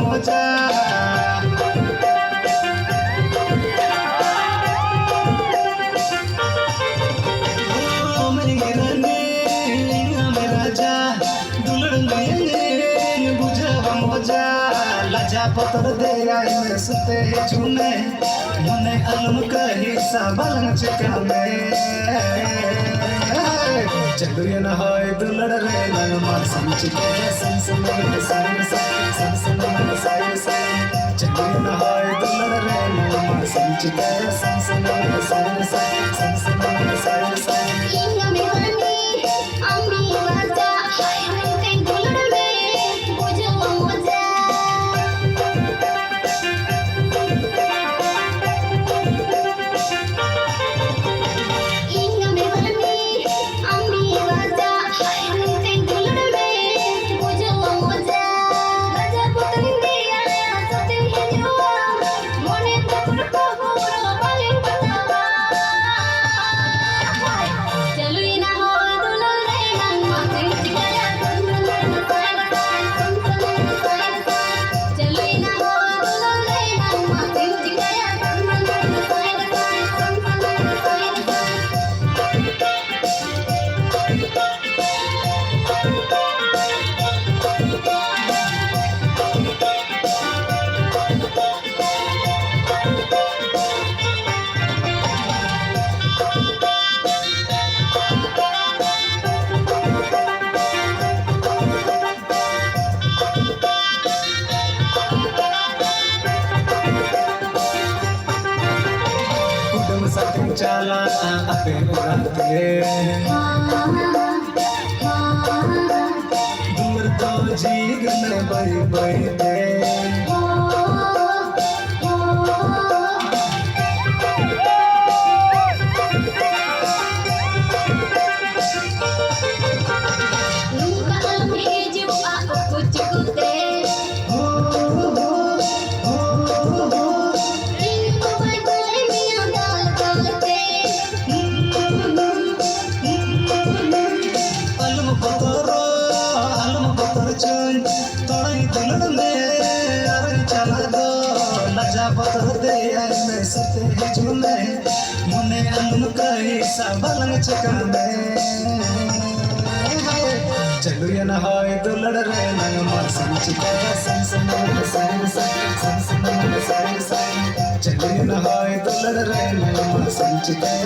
मजा लाजा पतर दे आई में सुते झूमे मने अलम कही साबलंग चिकामे चलू ये न होय दुलड़ रे नंग मार समचिके सम चलू ये न होय दुलड़ रे नंग मार समचिके सम चला अपे उड़ाते दूर तो जीग में बड़ी बड़ी दे झूमे मने अलम कही साबलंग चिकामे चलू ये न होय दुलड़ रे नंग मार समचिके चलू ये न होय दुलड़ रे नंग मार समचिके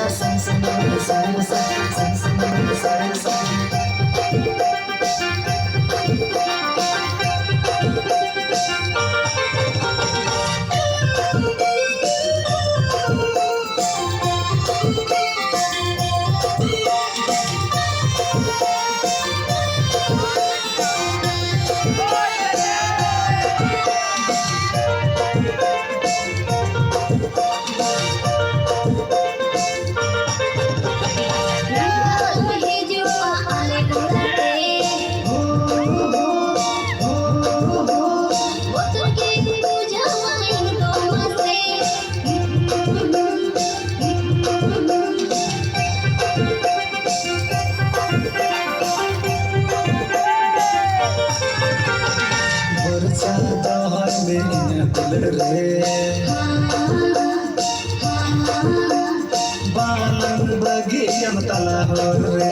बालन बगी तला हो रे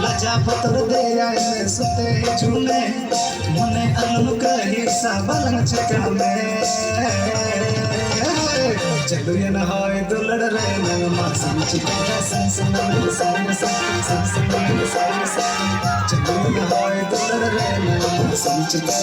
लाजा पतर दे आई में सुते झूमे मने अलम कही साबलंग चिकामे चलू ये न होय दुलड़ रे नंग मार समचिके चलू ये न होय दुलड़ रे नंग मार समचिके